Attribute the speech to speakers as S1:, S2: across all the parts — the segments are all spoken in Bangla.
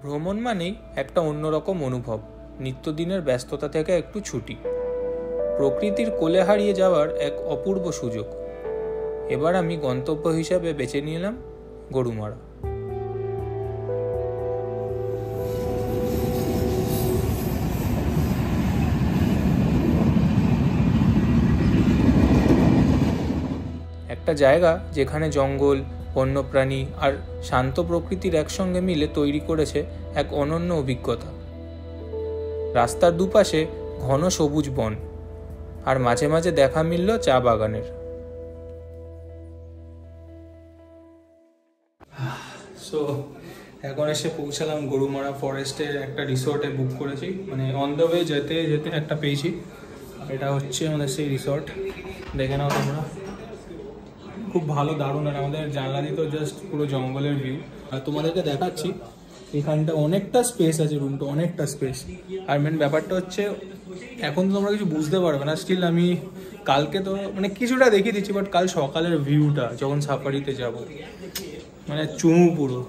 S1: ভ্রমণ মানেই একটা অন্যরকম অনুভব, নিত্যদিনের ব্যস্ততা থেকে একটু ছুটি, প্রকৃতির কোলে হারিয়ে যাওয়ার এক অপূর্ব সুযোগ। এবার আমি গন্তব্য হিসাবে বেছে নিলাম গরুমারা। একটা জায়গা যেখানে জঙ্গল, বন্যপ্রাণী আর শান্ত প্রকৃতির একসঙ্গে মিলে তৈরি করেছে এক অনন্য অভিজ্ঞতা। রাস্তার দুপাশে ঘন সবুজ বন, আর মাঝে মাঝে দেখা মিলল চা বাগানের। সো এখন এসে পৌঁছালাম গরুমারা ফরেস্টের একটা রিসর্টে বুক করেছি, মানে অন দ্য ওয়ে যেতে যেতে একটা পেয়েছি। এটা হচ্ছে আমাদের সেই রিসর্ট, দেখে নাও তোমরা। খুব ভালো, দারুণ। আর আমাদের জানলা দিয়ে তো জাস্ট পুরো জঙ্গলের ভিউ। আর তোমাদেরকে দেখাচ্ছি, এখানটা অনেকটা স্পেস আছে, রুমটা অনেকটা স্পেস। আর মেন ব্যাপারটা হচ্ছে এখন তো তোমরা কিছু বুঝতে পারবে না, স্টিল আমি কালকে তো মানে কিছুটা দেখিয়ে দিচ্ছি, বাট কাল সকালের ভিউটা যখন সাফারিতে যাব, মানে চুমু পুরো,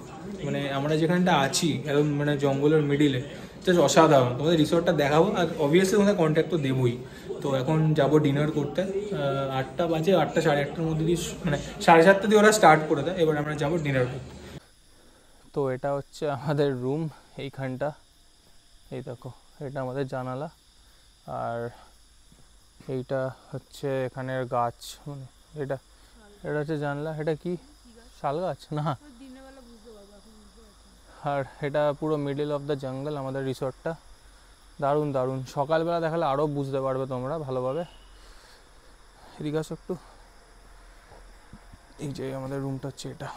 S1: মানে আমরা যেখানটা আছি একদম মানে জঙ্গলের মিডিলে, জাস্ট অসাধারণ। তোমাদের রিসর্টটা দেখাবো, আর অবভিয়াসলি তোমাদের কন্ট্যাক্ট তো দেবোই। তো এখন যাব ডিনার করতে, 8টা বাজে, 8টা সাড়ে 8টার মধ্যে দিয়ে, মানে 7:30 দিয়ে ওরা স্টার্ট করে দেয়। এবার আমরা যাবো ডিনার করতে। তো এটা হচ্ছে আমাদের রুম, এইখানটা, এই দেখো, এটা আমাদের জানালা। আর এইটা হচ্ছে এখানের গাছ, মানে এটা এটা হচ্ছে জানলা। এটা কি শাল গাছ না? আর এটা পুরো মিডল অফ দ্য জঙ্গল আমাদের রিসর্টটা। দারুণ দারুণ, সকালবেলা দেখালে আরও বুঝতে পারবে তোমরা ভালোভাবে। এদিকে আসো একটু। এই যে আমাদের রুমটা হচ্ছে এটা,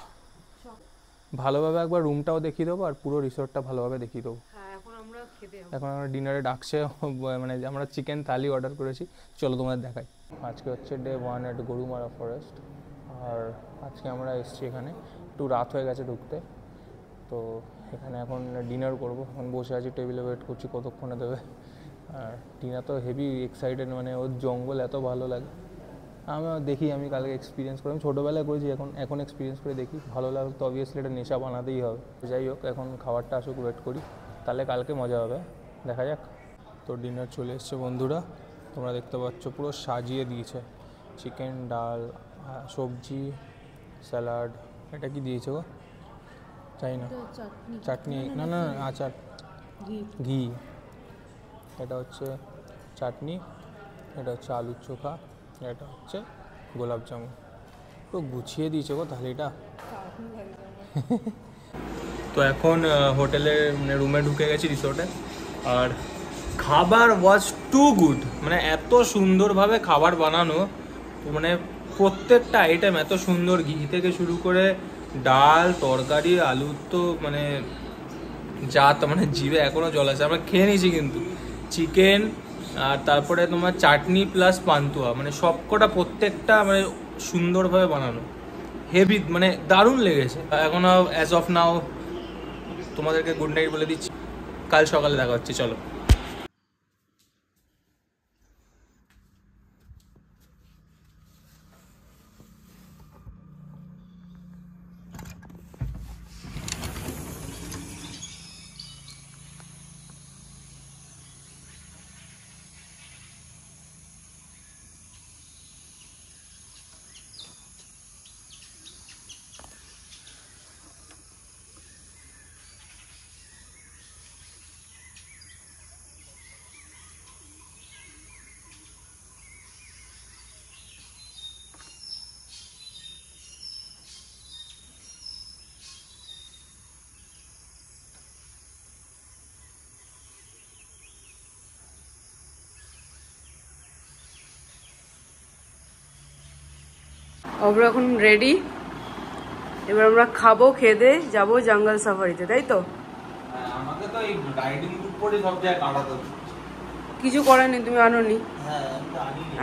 S1: ভালোভাবে একবার রুমটাও দেখিয়ে দেবো আর পুরো রিসর্টটা ভালোভাবে দেখিয়ে দেবো। এখন আমরা ডিনারে ডাকছে, মানে আমরা চিকেন থালি অর্ডার করেছি, চলো তোমাদের দেখাই। আজকে হচ্ছে ডে 1 এট গরুমারা ফরেস্ট। আর আজকে আমরা এসেছি এখানে, একটু রাত হয়ে গেছে ঢুকতে। তো এখানে এখন ডিনার করব, এখন বসে আছি টেবিলে, ওয়েট করছি কতক্ষণে দেবে। আর টিনা তো হেভি এক্সাইটেড, মানে ওর জঙ্গল এত ভালো লাগে। আমি কালকে এক্সপিরিয়েন্স করি, আমি ছোটোবেলায় করেছি, এখন এক্সপিরিয়েন্স করে দেখি, ভালো লাগলো তো অবভিয়াসলি এটা নেশা বানাতেই হবে। যাই হোক, এখন খাবারটা আসুক, ওয়েট করি, তাহলে কালকে মজা হবে, দেখা যাক। তো ডিনার চলে এসছে বন্ধুরা, তোমরা দেখতে পাচ্ছ পুরো সাজিয়ে দিয়েছে, চিকেন, ডাল, সবজি, স্যালাড। এটা কি দিয়েছে গো? চাই না, চাটনি না না আচার, ঘি। এটা হচ্ছে চাটনি, এটা হচ্ছে আলুর চোখা, এটা হচ্ছে গোলাপ জামুন। পুরো গুছিয়ে দিয়েছে গো থালিটা। তো এখন হোটেলের মানে রুমে ঢুকে গেছি রিসোর্টে, আর খাবার ওয়াজ টু গুড, মানে এত সুন্দরভাবে খাবার বানানো, মানে প্রত্যেকটা আইটেম এত সুন্দর, ঘি থেকে শুরু করে ডাল, তরকারি, আলুর তো মানে যা, তো মানে জিভে এখনও জল আছে। আমরা খেয়ে নিয়েছি কিন্তু চিকেন, আর তারপরে তোমার চাটনি প্লাস পান্তুয়া, মানে সবকটা প্রত্যেকটা মানে সুন্দরভাবে বানানো, হেভি, মানে দারুণ লেগেছে। এখন অ্যাজ অফ নাও তোমাদেরকে গুড নাইট বলে দিচ্ছি, কাল সকালে দেখা হচ্ছে, চলো।
S2: আমরা এখন রেডি, এবার আমরা খাবো, খেয়ে দিয়ে যাবো জঙ্গল সাফারিতে, তাই তো?
S1: আমাকে তো এই রাইডিং বুক করে সব জায়গায় কাটাতে
S2: কিছু করার নেই, তুমি আনোনি।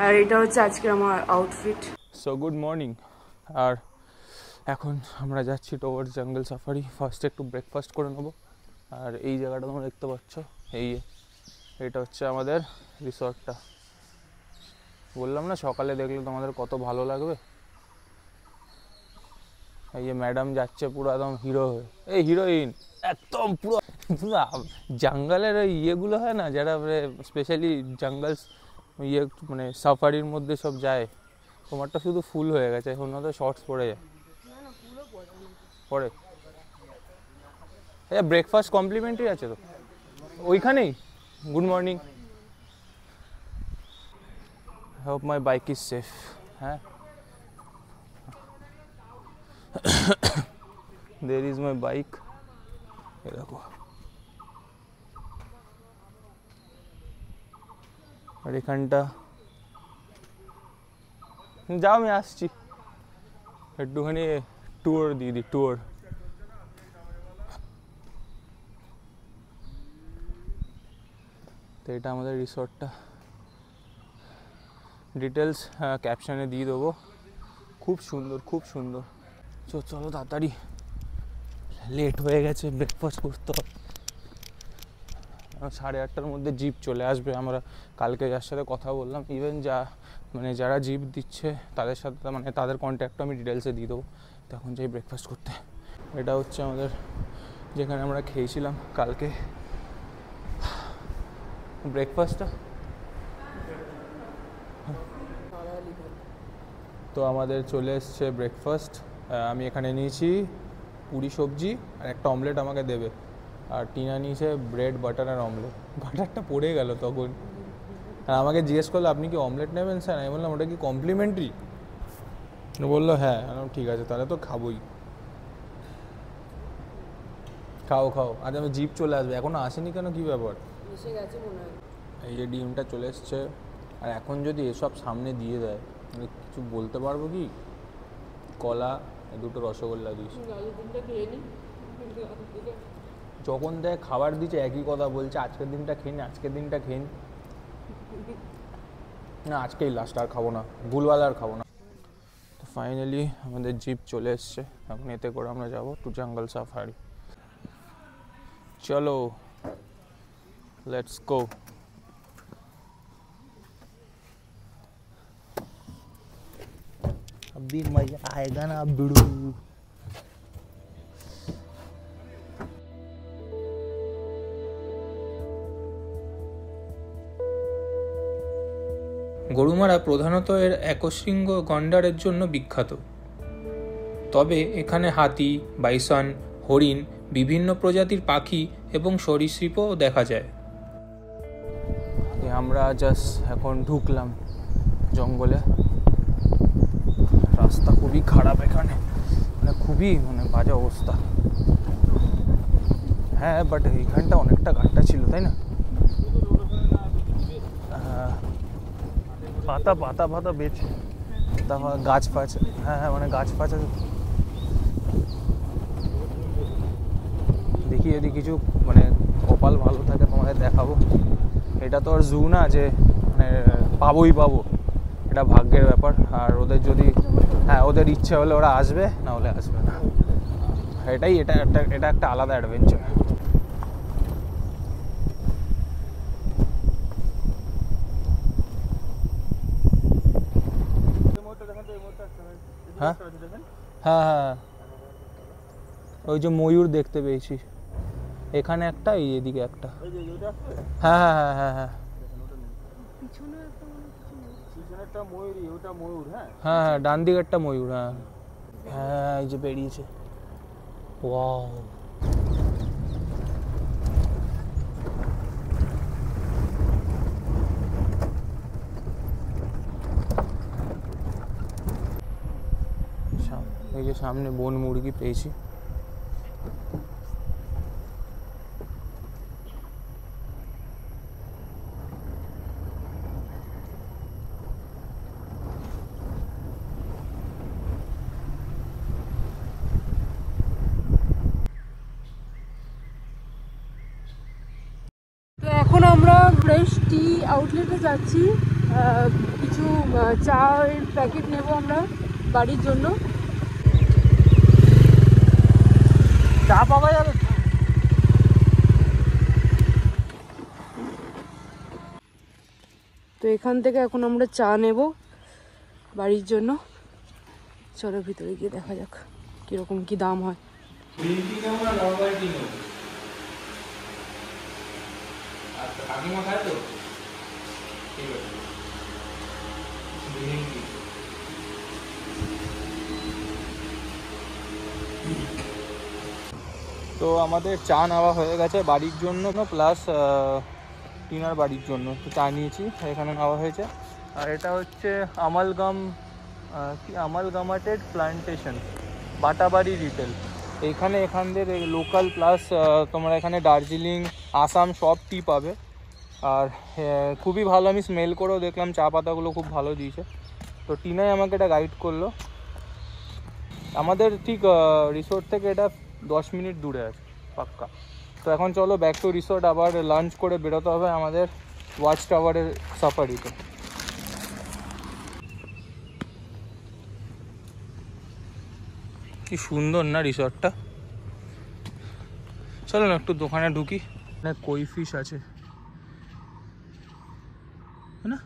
S2: আর এটা হচ্ছে আজকে আমার আউটফিট।
S1: So good morning. আর এখন আমরা যাচ্ছি টুয়ার্ডস জঙ্গল সাফারি। ফার্স্টে একটু ব্রেকফাস্ট করে নেবো। আর এই জায়গাটা তোমরা দেখতে পাচ্ছ, এইটা হচ্ছে আমাদের রিসর্টটা। বললাম না সকালে দেখলে তোমাদের কত ভালো লাগবে। এই যে ম্যাডাম যাচ্ছে পুরো একদম হিরো হয়ে, এই হিরোইন একদম পুরো জঙ্গলের ওই ইয়েগুলো হয় না, যারা স্পেশালি জঙ্গল ইয়ে মানে সাফারির মধ্যে সব যায়, তোমারটা শুধু ফুল হয়ে গেছে, এখন তো শর্টস পরে যায় পরে। ব্রেকফাস্ট কমপ্লিমেন্টারি আছে তো ওইখানেই। Good morning, hope my bike is safe. হ্যাঁ, there is my bike, ये देखो। আর এখানটা যাও, আমি আসছি, একটুখানি ট্যুর দিয়ে দিই, ট্যুর। তো এটা আমাদের রিসর্টটা, ডিটেলস ক্যাপশনে দিয়ে দেবো। খুব সুন্দর, খুব সুন্দর। চলো তাড়াতাড়ি, লেট হয়ে গেছে, ব্রেকফাস্ট করতে হবে। 8:30টার মধ্যে জিপ চলে আসবে। আমরা কালকে যার সাথে কথা বললাম, ইভেন মানে যারা জিপ দিচ্ছে তাদের সাথে, মানে তাদের কন্ট্যাক্টও আমি ডিটেলসে দিয়ে দেবো। তখন যাই ব্রেকফাস্ট করতে। এটা হচ্ছে আমাদের যেখানে আমরা খেয়েছিলাম কালকে ব্রেকফাস্টটা। তো আমাদের চলে এসছে ব্রেকফাস্ট। আমি এখানে নিয়েছি পুরি সবজি আর একটা অমলেট আমাকে দেবে, আর টিনা নিয়েছে ব্রেড বাটার আর অমলেট। বাটারটা পড়ে গেল তখন, আর আমাকে জিজ্ঞেস করলো আপনি কি অমলেট নেবেন স্যার? আমি বললাম ওটা কি কমপ্লিমেন্টারি? বললো হ্যাঁ। ঠিক আছে, তাহলে তো খাবোই। খাও। আজ আমি জিপ চলে আসবে, এখনো আসেনি কেন, কি ব্যাপার?
S2: এসে গেছে মনে হয়। এই
S1: যে ডিমটা চলে এসছে, আর এখন যদি এসব সামনে দিয়ে দেয় কিছু বলতে পারবো কি? কলা, দুটো রসগোল্লা দিস। যখন দেয় খাবার দিচ্ছে একই কথা বলছে, আজকের দিনটা খেয়ে না, আজকেই লাস্ট, আর খাবো না, ভুলভাল আর খাবো না। তো ফাইনালি আমাদের জিপ চলে এসছে, এখন এতে করে আমরা যাবো টু জঙ্গল সাফারি। চলো, লেটস গো। अभी मजा आएगा ना बिड़ू। গরুমারা প্রধানত এর একশৃঙ্গ গন্ডারের জন্য বিখ্যাত, তবে এখানে হাতি, বাইসন, হরিণ, বিভিন্ন প্রজাতির পাখি এবং সরীসৃপও দেখা যায়। আমরা জাস্ট এখন ঢুকলাম জঙ্গলে। রাস্তা খুবই খারাপ এখানে, মানে খুবই বাজে অবস্থা। হ্যাঁ, বাট এইখানটা অনেকটা গাড়টা ছিল, তাই না? পাতা বেছে, তারপর গাছ ফাছ। হ্যাঁ, মানে গাছ ফাছ আছে। দেখি যদি কিছু মানে কপাল ভালো থাকে তোমাদের দেখাবো। এটা তো আর জু না যে মানে পাবো, এটা ভাগ্যের ব্যাপার। আর ওদের যদি ওদের ইচ্ছে হলে ওরা আসবে, না হলে আসবে না। এটা একটা আলাদা অ্যাডভেঞ্চার। হ্যাঁ, ওই যে ময়ূর দেখতে পেয়েছি এখানে একটা, এদিকে একটা। হ্যাঁ, ডান দিকে একটা ময়ূর। হ্যাঁ, এই যে বেরিয়েছে। ওয়াও, এই যে সামনে বন মুরগি পেয়েছি।
S2: এখন আমরা ফ্রেশ টি আউটলেটে যাচ্ছি, কিছু চায়ের প্যাকেট নেব আমরা বাড়ির জন্য। চা পাওয়া যাবে? তো এখান থেকে এখন আমরা চা নেব বাড়ির জন্য। চলো ভিতরে গিয়ে দেখা যাক কিরকম কি দাম হয়।
S1: কাকিমা খায় তো ঠিক আছে। তো আমাদের চা নেওয়া হয়ে গেছে বাড়ির জন্য প্লাস টিনার বাড়ির জন্য, তো চা নিয়েছি এখানে নেওয়া হয়েছে। আর এটা হচ্ছে আমালগামাটেড প্লান্টেশন বাটাবাড়ি রিটেল। এখানদের লোকাল প্লাস তোমরা এখানে দার্জিলিং আসাম সব টি পাবে। আর খুবই ভালো, আমি স্মেল করেও দেখলাম চা পাতাগুলো খুব ভালো দিয়েছে। তো টিনাই আমাকে এটা গাইড করলো। আমাদের ঠিক রিসোর্ট থেকে এটা 10 মিনিট দূরে আছে পাক্কা। তো এখন চলো ব্যাক টু রিসোর্ট, আবার লাঞ্চ করে বেরোতে হবে আমাদের ওয়াচ টাওয়ারের সাফারিতে। কি সুন্দর না রিসর্টটা। চলো না একটু দোকানে ঢুকি। অনেক কই ফিশ আছে না,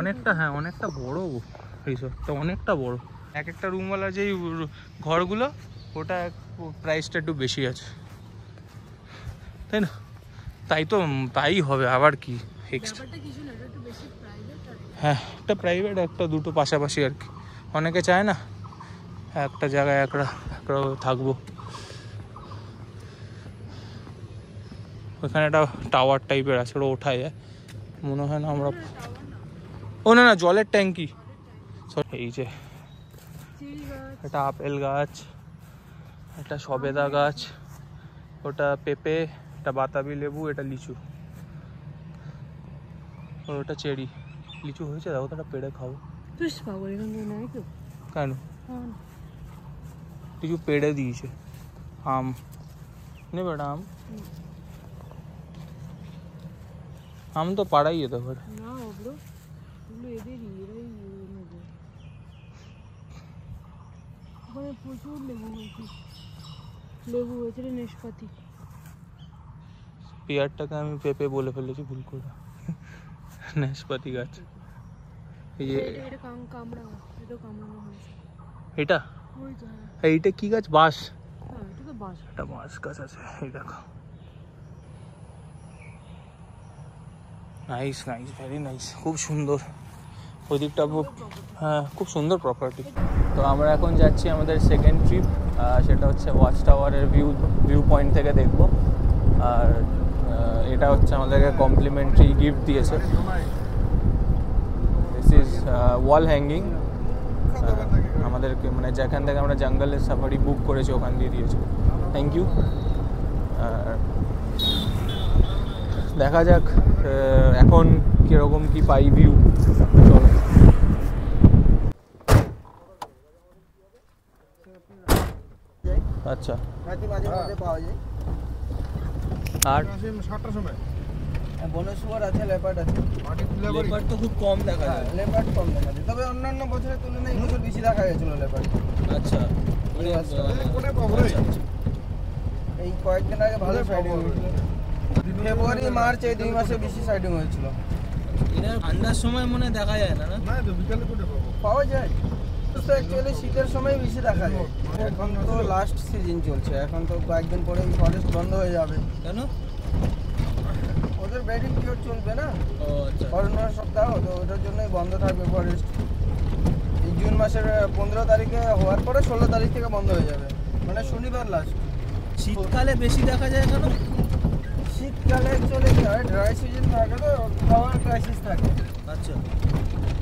S1: অনেকটা, হ্যাঁ অনেকটা বড় রিসর্টটা, অনেকটা বড়। এক একটা রুমওয়ালা যেই ঘরগুলো ওটা প্রাইসটা একটু বেশি আছে, তাই না? তাই হবে আবার কি এক্সট্রা। হ্যাঁ একটা প্রাইভেট একটা দুটো পাশাপাশি আর কি। অনেকে চায় না একটা জায়গায় একটা থাকবো। ওখানে একটা টাওয়ার টাইপের আছে, ওটা ওঠা যায় মনে হয় না। আমরা ও না না জলের ট্যাঙ্কি। এই যে এটা আপেল গাছ, এটা সবেদা গাছ, ওটা পেঁপে, এটা বাতাবি লেবু, এটা লিচু, ওটা চেরি। লিচু হয়েছে দেখো তো, পেড়ে খাবো। কেন লিচু পেড়ে দিয়েছে। আম নেবে না? আম তো পাড়াই যেতে পারে।
S2: প্রচুর লেবু হয়েছে নেশপাতি।
S1: পেয়ারটাকে আমি পেঁপে বলে ফেলেছি ভুল করে, নেশপাতি গাছ। এই যে এটা এইটা কি গাছ? বাঁশ। একটা বাঁশ গাছ আছে এই দেখো। নাইস নাইস, ভেরি নাইস, খুব সুন্দর ওই দিকটা। হ্যাঁ খুব সুন্দর প্রপার্টি। তো আমরা এখন যাচ্ছি আমাদের সেকেন্ড ট্রিপ, সেটা হচ্ছে ওয়াচ টাওয়ারের ভিউ পয়েন্ট থেকে দেখব। আর এটা হচ্ছে আমাদেরকে কমপ্লিমেন্টারি গিফট দিয়েছে। This is wall hanging. আমাদেরকে মানে যেখান থেকে আমরা জঙ্গলের সাফারি বুক করেছি ওখান দিয়ে দিয়েছে। Thank you. দেখা যাক এখন কীরকম কি পাই ভিউ। চলো। আচ্ছা আর
S3: বনশুয়ার আছে, লেপার্ড আছে।
S1: লেপার্ড তো খুব কম দেখা যায়।
S3: লেপার্ড কম দেখা যায়, তবে অন্যান্য বছরের তুলনায় এই বছর বেশি দেখা গেছিল লেপার্ড।
S1: আচ্ছা
S3: এই কয়েকদিন আগে ভালো সাইডিং হয়েছিল। ফেব্রুয়ারি মার্চ এই 2 মাসে বেশি সাইডিং হয়েছিল।
S1: এটা ঠান্ডার সময় মনে দেখা যায় না।
S3: পাওয়া যায় তো অ্যাকচুয়ালি শীতের সময় বেশি দেখা যায়। এখন তো লাস্ট সিজন চলছে, এখন তো কয়েকদিন পরে ফরেস্ট বন্ধ হয়ে যাবে।
S1: কেন?
S3: ওদের ব্রিডিং পিরিয়ড চলবে না,
S1: ও আচ্ছা,
S3: করোনার সপ্তাহ, তো ওটার জন্যই বন্ধ থাকবে ফরেস্ট। এই জুন মাসের 15 তারিখে হওয়ার পরে 16 তারিখ থেকে বন্ধ হয়ে যাবে, মানে শনিবার লাস্ট।
S1: শীতকালে বেশি দেখা যায় কেন?
S3: শীতকালে অ্যাকচুয়ালি ড্রাই সিজন থাকে, তো খাওয়ার ক্রাইসিস থাকে।
S1: আচ্ছা,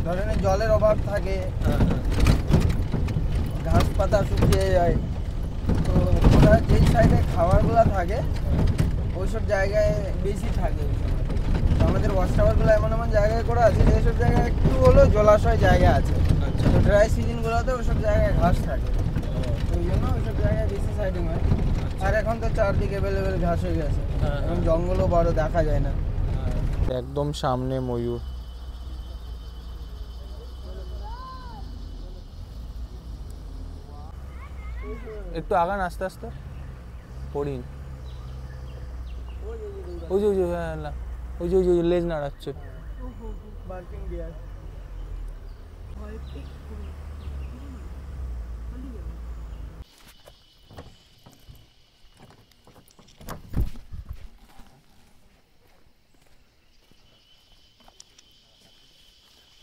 S3: ধরেন জলের অভাব থাকে,
S1: হ্যাঁ হ্যাঁ,
S3: ঘাস পাতা শুকিয়ে যায়। তো ওরা যেই সাইডে খাবারগুলো থাকে ওইসব জায়গায় বেশি থাকে। তো আমাদের ওয়াচ টাওয়ারগুলো এমন এমন জায়গায় করা আছে যেসব জায়গায় একটু হলেও জলাশয় জায়গা আছে।
S1: আচ্ছা,
S3: তো ড্রাই সিজনগুলোতে ওইসব জায়গায় ঘাস থাকে, ওই জন্য ওইসব জায়গায় বেশি সাইডিং হয়। আর এখন তো চারদিকে অ্যাভেলেবেল ঘাস হয়ে গেছে, এখন জঙ্গলও বড় দেখা যায় না।
S1: একদম সামনে ময়ূর। একটু আগান আস্তে আস্তে, পড়িন। ওই যে হ্যাঁ না, ওই যে লেজ নাড়াচ্ছে।
S3: Barking deer.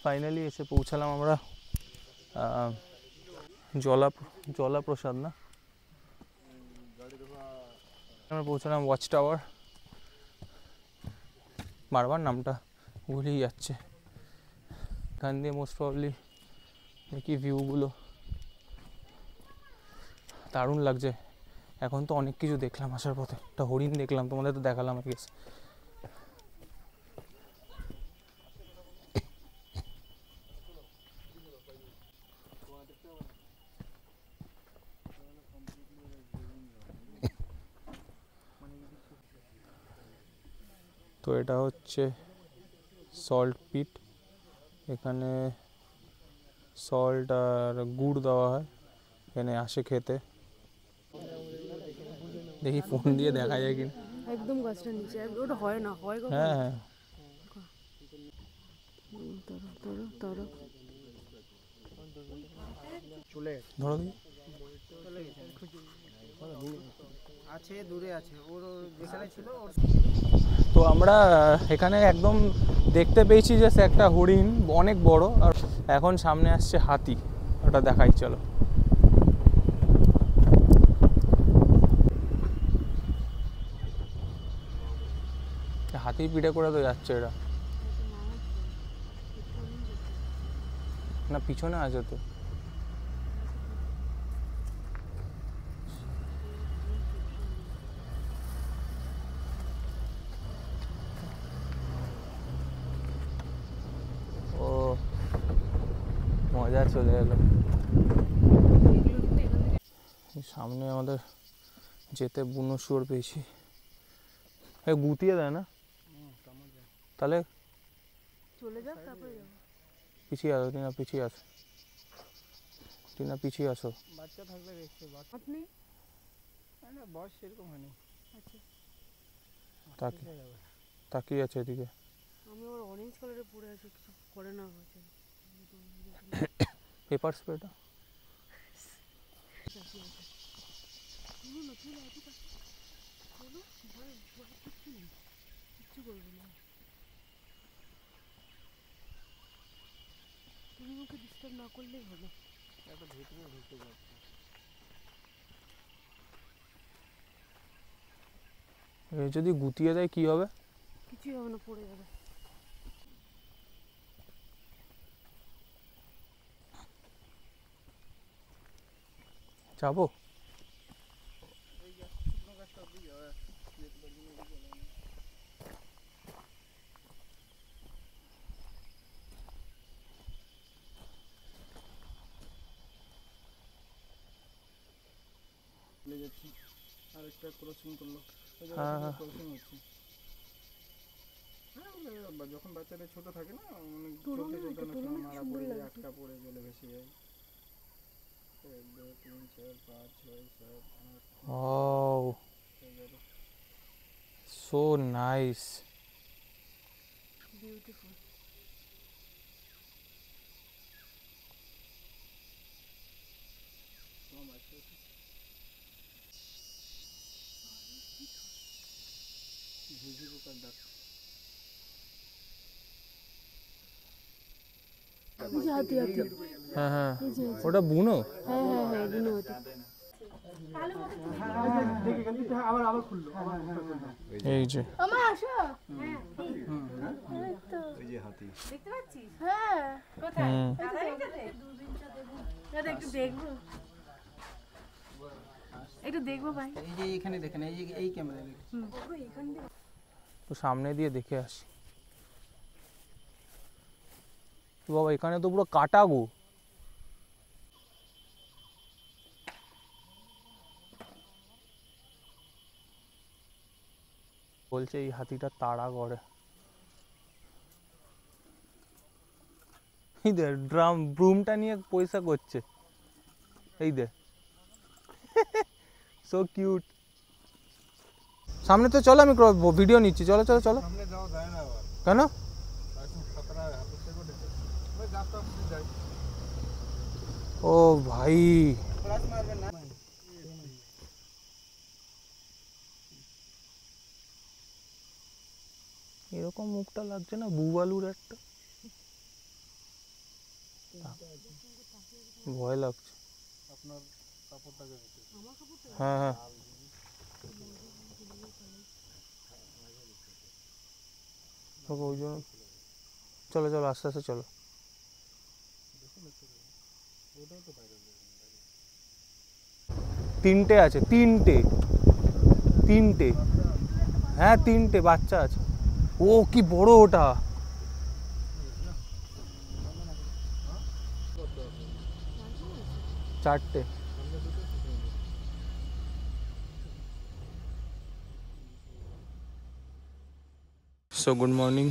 S1: ফাইনালি এসে পৌঁছালাম আমরা জলাপ্রসাদ না, আমরা পৌঁছালাম ওয়াচ টাওয়ার। বারবার নামটা ভুলেই যাচ্ছে। এখান দিয়ে মোস্ট প্রবলি দেখি ভিউগুলো দারুণ লাগছে। এখন তো অনেক কিছু দেখলাম আসার পথে, একটা হরিণ দেখলাম, তোমাদের তো দেখালাম আর গেছে। তো এটা হচ্ছে সল্ট পিট, এখানে সল্ট আর গুড় দেওয়া হয়, এখানে আসে খেতে। দেখি ফোন দিয়ে দেখা যায় কিনা।
S2: একদম গাছটা নিচে, ওটা হয় না, হয় কখন?
S1: হ্যাঁ হ্যাঁ ধরো দেখি।
S3: আছে দূরে আছে, ওর যেখানে ছিল ওর।
S1: তো আমরা এখানে একদম দেখতে পেয়েছি যে একটা হরিণ অনেক বড়, আর এখন সামনে আসছে হাতি, ওটা দেখাই চলো। হাতি পিঠে করে তো যাচ্ছে এটা, না পিছনে আছে তো। ও মজা চলে এলো। সামনে আমাদের যেতে বুনো শুয়োর পেয়েছি, গুতিয়ে দেয় না তাহলে
S2: চলে যাক, তারপরে যাবো।
S1: পিছিয়ে আসো টিনা, পিছিয়ে আসো টিনা, পিছিয়ে আসো।
S3: বাচ্চা থাকলে দেখতে
S2: আপনি
S3: না, বয়স সেরকম হয়নি।
S2: আচ্ছা,
S1: তাকিয়ে আছে এদিকে।
S2: আমি ওর অরেঞ্জ কালারে পরে আছে, কিছু করে না হয়েছে।
S1: পেপার স্প্রেটা
S2: কিচ্ছু করবে না, তুমি ওকে ডিস্টার্ব না করলেই হবে।
S1: যদি গুতিয়ে দেয় কি হবে?
S2: কিছুই হবে না, পড়ে যাবে।
S1: যাবো?
S3: আরেকটা ক্রসিং করলো, ক্রসিং হচ্ছে। যখন বাচ্চাটা ছোট থাকে না, মানে চলতে চলতে অনেক সময় মারা পড়ে যায়, আটকা পড়ে জলে ভেসে যায়। 1 2 3 4 5 6 7 8।
S1: Oh, so nice.
S2: বিউটিফুল।
S3: ঝিঝি পোকার ডাক।
S2: হাতি হাতি,
S1: হ্যাঁ হ্যাঁ ওটা বুনো।
S2: হ্যাঁ হ্যাঁ হ্যাঁ, বুনো হাতি।
S1: এই যে
S2: আমা আসো, এই যে হাতি দেখতে পাচ্ছিস? হ্যাঁ, কোথায়? দাদা একটু দেখবো, একটু দেখবো ভাই।
S3: এই যে এখানে দেখেন, এই যে এই ক্যামেরায় দেখেন।
S1: তো সামনে দিয়ে দেখে আসি। বাবা এখানে তো পুরো কাটা গো। বলছে এই হাতিটা তাড়া করে। এই দেখ ব্রুমটা নিয়ে পয়সা করছে, এই দেখ সো কিউট। সামনে তো চলো, আমি ভিডিও নিচ্ছি, চলো চলো চলো। কেন? ও ভাই এরকম মুখটা লাগছে না বুবালুর একটা? ভয় লাগছে। হ্যাঁ হ্যাঁ ওই জন্য চলো চলো আস্তে আস্তে চলো। তিনটে আছে, তিনটে তিনটে, হ্যাঁ তিনটে বাচ্চা আছে। ও কি বড় ওটা। চারটে। সো গুড মর্নিং,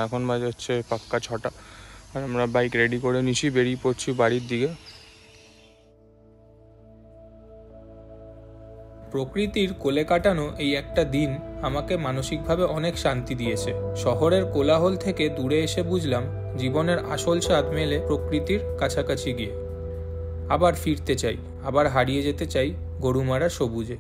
S1: এখন বাজে হচ্ছে পাক্কা 6টা, আর আমরা বাইক রেডি করে নিচ্ছি, বেরিয়ে পড়ছি বাড়ির দিকে। প্রকৃতির কোলে কাটানো এই একটা দিন আমাকে মানসিকভাবে অনেক শান্তি দিয়েছে। শহরের কোলাহল থেকে দূরে এসে বুঝলাম জীবনের আসল স্বাদ মেলে প্রকৃতির কাছাকাছি গিয়ে। আবার ফিরতে চাই, আবার হারিয়ে যেতে চাই গরুমারা সবুজে।